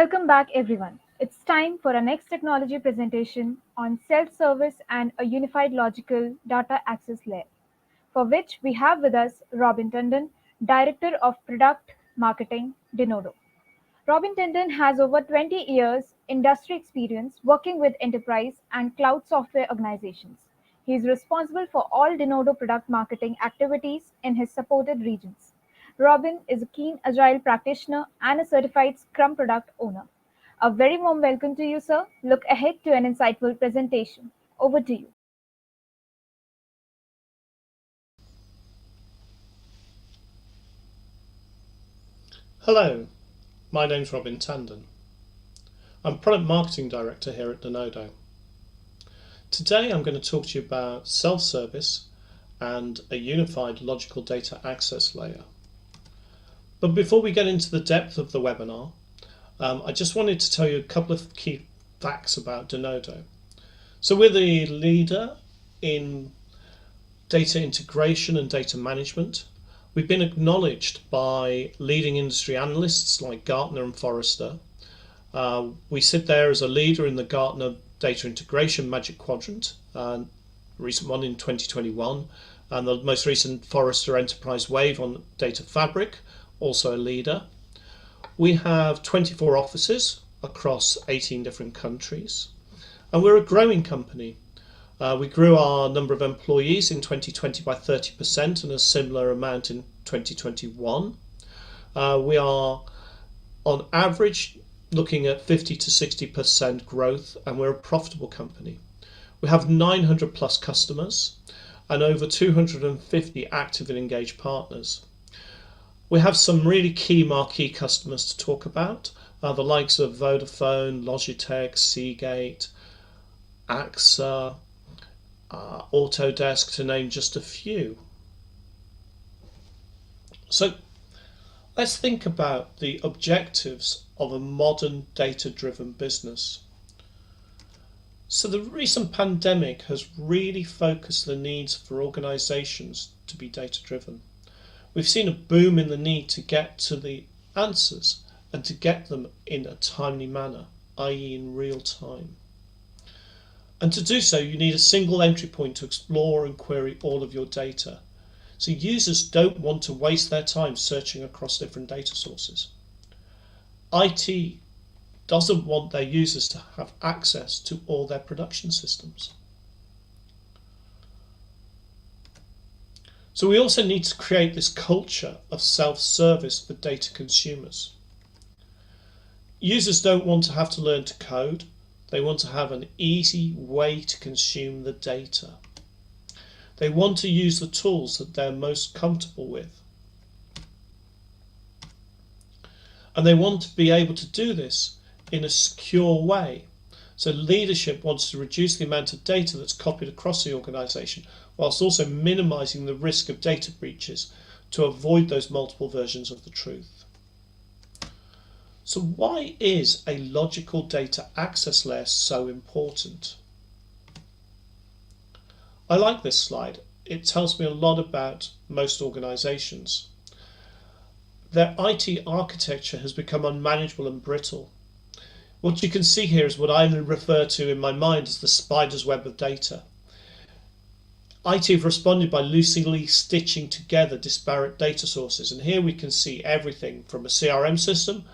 Welcome back, everyone. It's time for our next technology presentation on self-service and a unified logical data access layer, for which we have with us Robin Tandon, Director of Product Marketing, Denodo. Robin Tandon has over 20 years industry experience working with enterprise and cloud software organizations. He is responsible for all Denodo product marketing activities in his supported regions. Robin is a keen agile practitioner and a certified Scrum product owner. A very warm welcome to you, sir. Look ahead to an insightful presentation. Over to you. Hello, my name's Robin Tandon. I'm Product Marketing Director here at Denodo. Today I'm going to talk to you about self-service and a unified logical data access layer. But before we get into the depth of the webinar, I just wanted to tell you a couple of key facts about Denodo. So we're the leader in data integration and data management. We've been acknowledged by leading industry analysts like Gartner and Forrester. We sit there as a leader in the Gartner Data Integration Magic Quadrant, recent one in 2021, and the most recent Forrester Enterprise Wave on Data Fabric, also a leader. We have 24 offices across 18 different countries, and we're a growing company. We grew our number of employees in 2020 by 30% and a similar amount in 2021. We are on average looking at 50 to 60% growth, and we're a profitable company. We have 900 plus customers and over 250 active and engaged partners. We have some really key marquee customers to talk about, the likes of Vodafone, Logitech, Seagate, AXA, Autodesk, to name just a few. So let's think about the objectives of a modern data-driven business. So the recent pandemic has really focused the needs for organizations to be data-driven. We've seen a boom in the need to get to the answers and to get them in a timely manner, i.e. in real time. And to do so, you need a single entry point to explore and query all of your data. So users don't want to waste their time searching across different data sources. IT doesn't want their users to have access to all their production systems. So we also need to create this culture of self-service for data consumers. Users don't want to have to learn to code. They want to have an easy way to consume the data. They want to use the tools that they're most comfortable with. And they want to be able to do this in a secure way. So leadership wants to reduce the amount of data that's copied across the organization, whilst also minimizing the risk of data breaches to avoid those multiple versions of the truth. So why is a logical data access layer so important? I like this slide. It tells me a lot about most organizations. Their IT architecture has become unmanageable and brittle. What you can see here is what I refer to in my mind as the spider's web of data. IT have responded by loosely stitching together disparate data sources, and here we can see everything from a CRM system,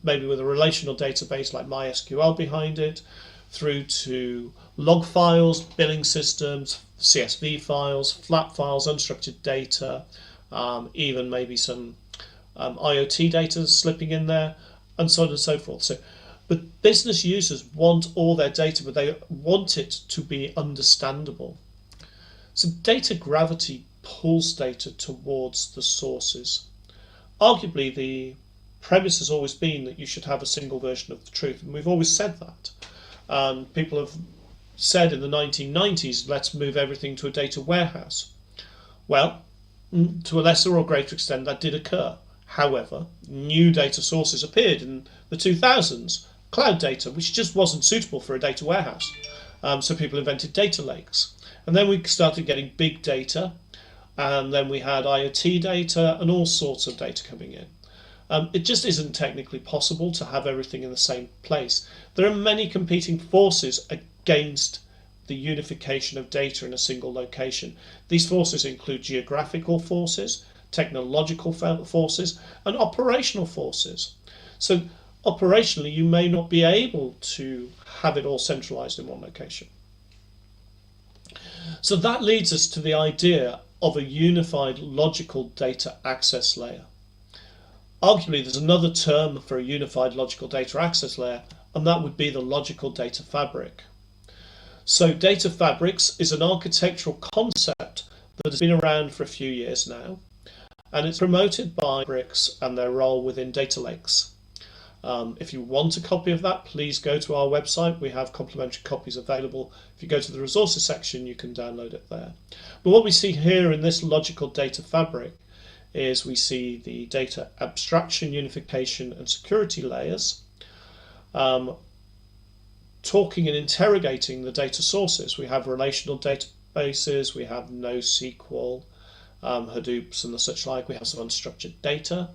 maybe with a relational database like MySQL behind it, through to log files, billing systems, CSV files, flat files, unstructured data, even maybe some IoT data slipping in there, and so on and so forth. But business users want all their data, but they want it to be understandable. So data gravity pulls data towards the sources. Arguably, the premise has always been that you should have a single version of the truth, and we've always said that. People have said in the 1990s, let's move everything to a data warehouse. Well, to a lesser or greater extent, that did occur. However, new data sources appeared in the 2000s, cloud data, which just wasn't suitable for a data warehouse. So people invented data lakes. And then we started getting big data, and then we had IoT data and all sorts of data coming in. It just isn't technically possible to have everything in the same place. There are many competing forces against the unification of data in a single location. These forces include geographical forces, technological forces, and operational forces. So operationally, you may not be able to have it all centralized in one location. So that leads us to the idea of a unified logical data access layer. Arguably, there's another term for a unified logical data access layer, and that would be the logical data fabric. So data fabrics is an architectural concept that has been around for a few years now, and it's promoted by Bricks and their role within data lakes. If you want a copy of that, please go to our website. We have complimentary copies available. If you go to the resources section, you can download it there. But what we see here in this logical data fabric is we see the data abstraction, unification, and security layers talking and interrogating the data sources. We have relational databases, we have NoSQL, Hadoops and the such like. We have some unstructured data.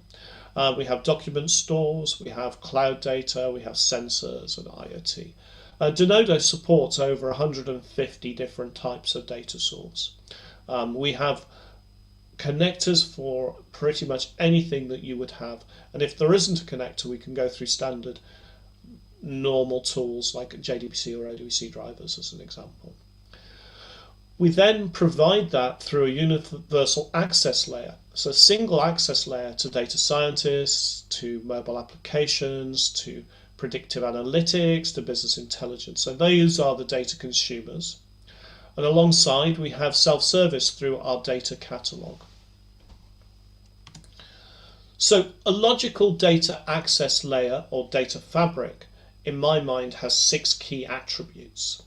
We have document stores, we have cloud data, we have sensors and IoT. Denodo supports over 150 different types of data source. We have connectors for pretty much anything that you would have, and if there isn't a connector, we can go through standard normal tools like JDBC or ODBC drivers as an example. We then provide that through a universal access layer, so a single access layer to data scientists, to mobile applications, to predictive analytics, to business intelligence. So those are the data consumers. And alongside, we have self-service through our data catalog. So a logical data access layer or data fabric, in my mind, has 6 key attributes.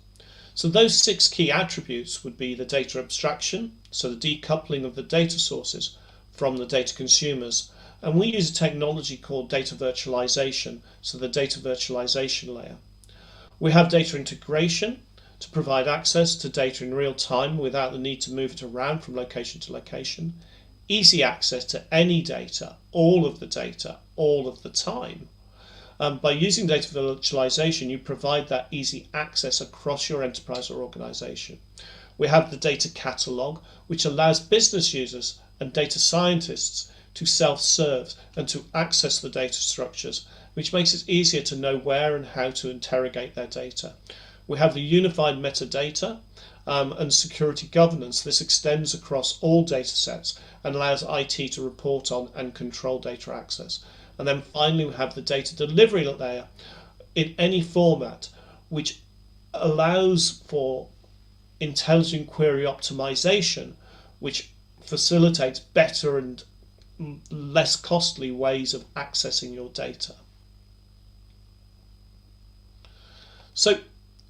So those 6 key attributes would be the data abstraction, so the decoupling of the data sources from the data consumers. And we use a technology called data virtualization, so the data virtualization layer. We have data integration to provide access to data in real time without the need to move it around from location to location. Easy access to any data, all of the time. By using data virtualization, you provide that easy access across your enterprise or organization. We have the data catalog, which allows business users and data scientists to self-serve and to access the data structures, which makes it easier to know where and how to interrogate their data. We have the unified metadata and security governance. This extends across all data sets and allows IT to report on and control data access. And then finally, we have the data delivery layer in any format, which allows for intelligent query optimization, which facilitates better and less costly ways of accessing your data. So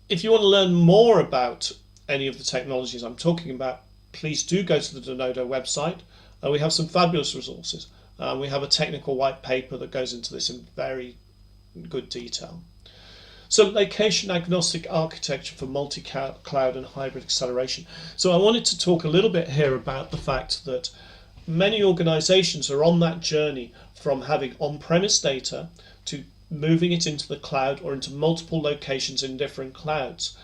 if you want to learn more about any of the technologies I'm talking about, please do go to the Denodo website. We have some fabulous resources. We have a technical white paper that goes into this in very good detail. So location agnostic architecture for multi-cloud and hybrid acceleration. So I wanted to talk a little bit here about the fact that many organizations are on that journey from having on-premise data to moving it into the cloud or into multiple locations in different clouds.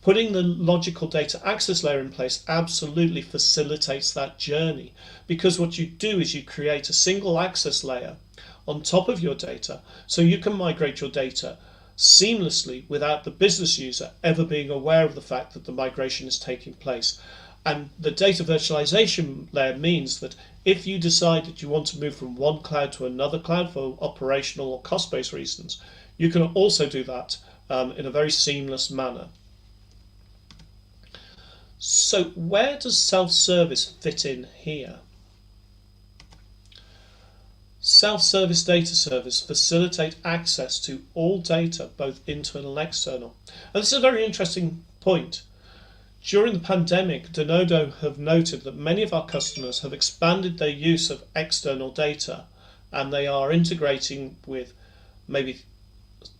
Putting the logical data access layer in place absolutely facilitates that journey, because what you do is you create a single access layer on top of your data so you can migrate your data seamlessly without the business user ever being aware of the fact that the migration is taking place. And the data virtualization layer means that if you decide that you want to move from one cloud to another cloud for operational or cost-based reasons, you can also do that in a very seamless manner. So where does self-service fit in here? Self-service data servers facilitate access to all data, both internal and external. And this is a very interesting point. During the pandemic, Denodo have noted that many of our customers have expanded their use of external data, and they are integrating with maybe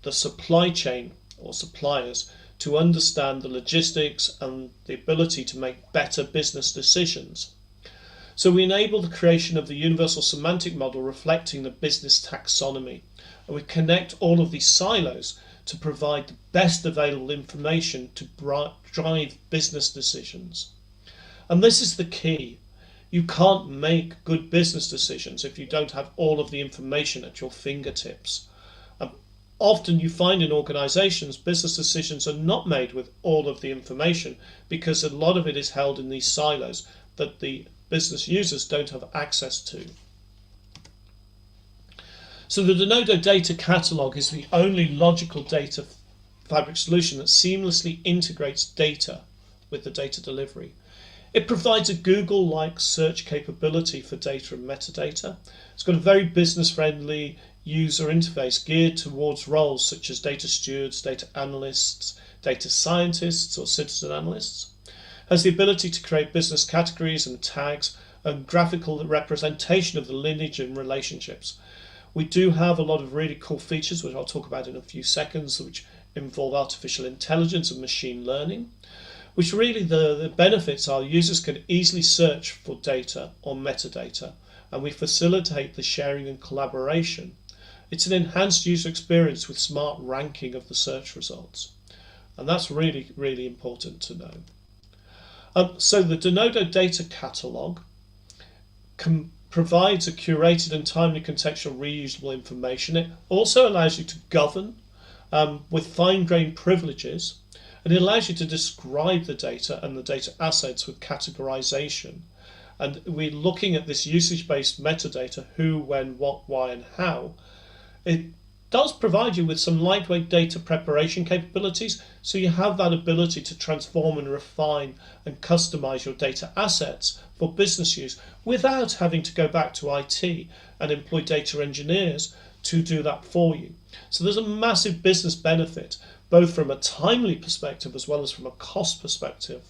the supply chain or suppliers to understand the logistics and the ability to make better business decisions. So we enable the creation of the universal semantic model reflecting the business taxonomy. And we connect all of these silos to provide the best available information to drive business decisions. And this is the key. You can't make good business decisions if you don't have all of the information at your fingertips. Often you find in organisations business decisions are not made with all of the information because a lot of it is held in these silos that the business users don't have access to. So the Denodo data catalog is the only logical data fabric solution that seamlessly integrates data with the data delivery. It provides a Google-like search capability for data and metadata. It's got a very business-friendly user interface geared towards roles such as data stewards, data analysts, data scientists or citizen analysts. It has the ability to create business categories and tags and graphical representation of the lineage and relationships. We do have a lot of really cool features, which I'll talk about in a few seconds, which involve artificial intelligence and machine learning, which really the benefits are users can easily search for data or metadata, and we facilitate the sharing and collaboration. It's an enhanced user experience with smart ranking of the search results, and that's really, really important to know. So the Denodo data catalog provides a curated and timely contextual reusable information. It also allows you to govern with fine-grained privileges, and it allows you to describe the data and the data assets with categorization. And we're looking at this usage-based metadata, who, when, what, why, and how. It does provide you with some lightweight data preparation capabilities, so you have that ability to transform and refine and customize your data assets for business use without having to go back to IT and employ data engineers to do that for you. So there's a massive business benefit, both from a timely perspective as well as from a cost perspective.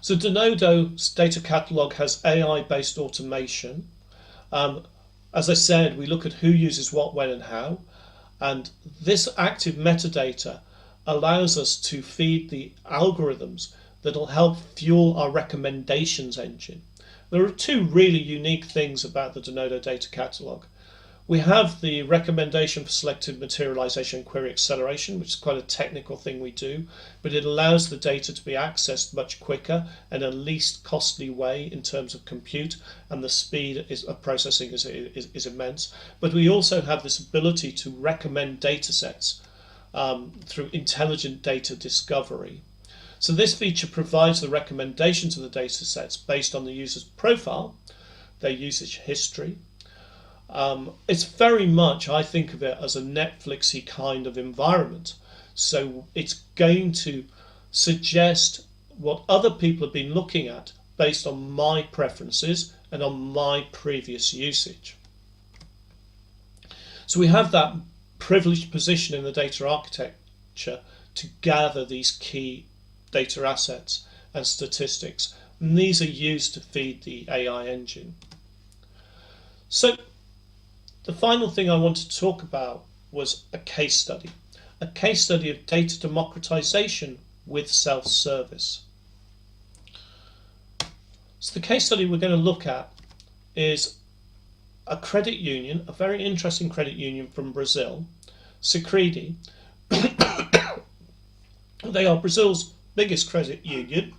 So Denodo's data catalog has AI-based automation. As I said, we look at who uses what, when, and how, and this active metadata allows us to feed the algorithms that will help fuel our recommendations engine. There are two really unique things about the Denodo data catalog. We have the recommendation for selected materialization and query acceleration, which is quite a technical thing we do, but it allows the data to be accessed much quicker and a least costly way in terms of compute, and the speed of processing is immense. But we also have this ability to recommend data sets through intelligent data discovery. So this feature provides the recommendations of the data sets based on the user's profile, their usage history. It's very much, I think of it as a Netflix-y kind of environment. So it's going to suggest what other people have been looking at based on my preferences and on my previous usage. So we have that privileged position in the data architecture to gather these key data assets and statistics, and these are used to feed the AI engine. So the final thing I wanted to talk about was a case study of data democratization with self-service. So the case study we're going to look at is a credit union, a very interesting credit union from Brazil, Sicredi. They are Brazil's biggest credit union.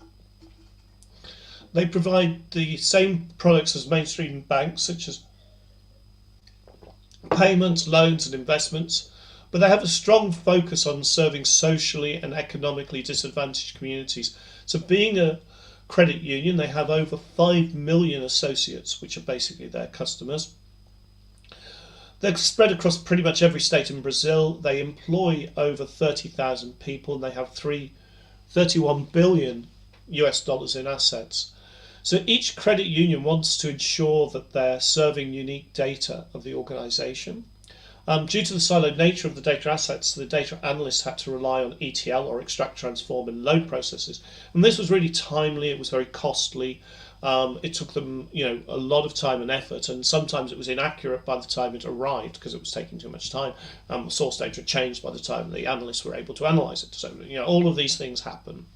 They provide the same products as mainstream banks, such as payments, loans and investments, but they have a strong focus on serving socially and economically disadvantaged communities. So being a credit union, they have over 5 million associates, which are basically their customers. They're spread across pretty much every state in Brazil. They employ over 30,000 people, and they have 31 billion US dollars in assets. So each credit union wants to ensure that they're serving unique data of the organisation. Due to the siloed nature of the data assets, the data analysts had to rely on ETL, or extract, transform and load processes. And this was really timely, it was very costly. It took them a lot of time and effort, and sometimes it was inaccurate by the time it arrived because it was taking too much time. Source data changed by the time the analysts were able to analyse it. So all of these things happen.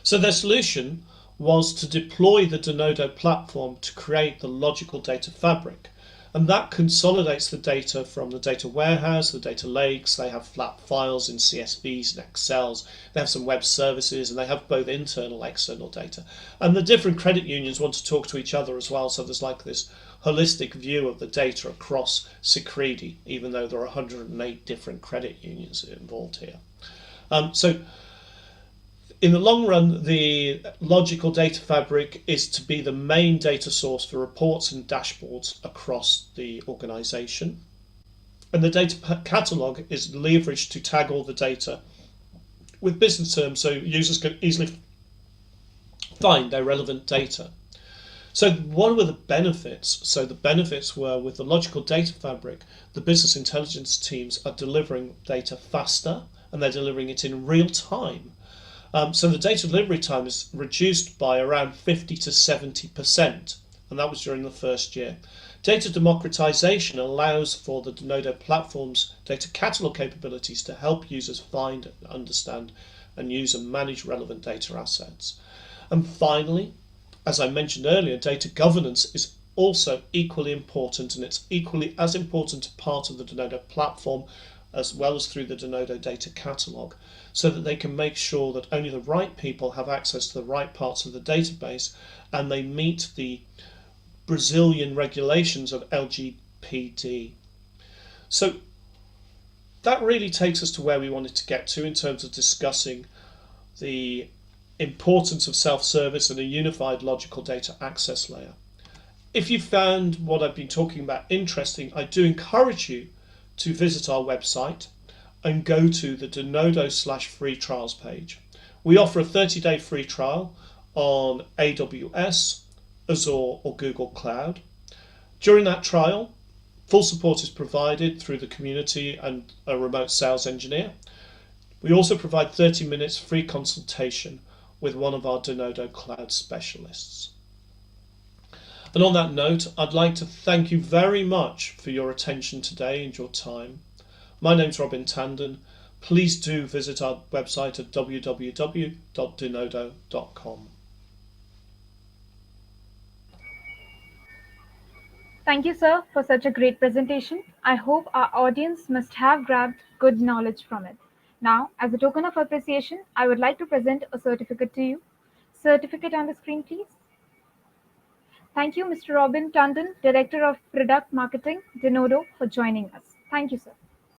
So their solution was to deploy the Denodo platform to create the logical data fabric. And that consolidates the data from the data warehouse, the data lakes. They have flat files in CSVs and Excels. They have some web services, and they have both internal and external data. And the different credit unions want to talk to each other as well. So there's like this holistic view of the data across Secredi, even though there are 108 different credit unions involved here. So in the long run, the logical data fabric is to be the main data source for reports and dashboards across the organization. And the data catalog is leveraged to tag all the data with business terms so users can easily find their relevant data. So what were the benefits? So the benefits were, with the logical data fabric, the business intelligence teams are delivering data faster, and they're delivering it in real time. So the data delivery time is reduced by around 50 to 70%, and that was during the first year. Data democratization allows for the Denodo platform's data catalog capabilities to help users find, understand, and use and manage relevant data assets. And finally, as I mentioned earlier, data governance is also equally important, and it's equally as important a part of the Denodo platform as well as through the Denodo data catalog, so that they can make sure that only the right people have access to the right parts of the database, and they meet the Brazilian regulations of LGPD. So that really takes us to where we wanted to get to in terms of discussing the importance of self-service and a unified logical data access layer. If you found what I've been talking about interesting, I do encourage you to visit our website and go to the Denodo/free trials page. We offer a 30-day free trial on AWS, Azure or Google Cloud. During that trial, full support is provided through the community and a remote sales engineer. We also provide 30 minutes free consultation with one of our Denodo Cloud specialists. And on that note, I'd like to thank you very much for your attention today and your time. My name's Robin Tandon. Please do visit our website at www.denodo.com. Thank you, sir, for such a great presentation. I hope our audience must have grabbed good knowledge from it. Now, as a token of appreciation, I would like to present a certificate to you. Certificate on the screen, please. Thank you, Mr. Robin Tandon, Director of Product Marketing, Denodo, for joining us. Thank you, sir.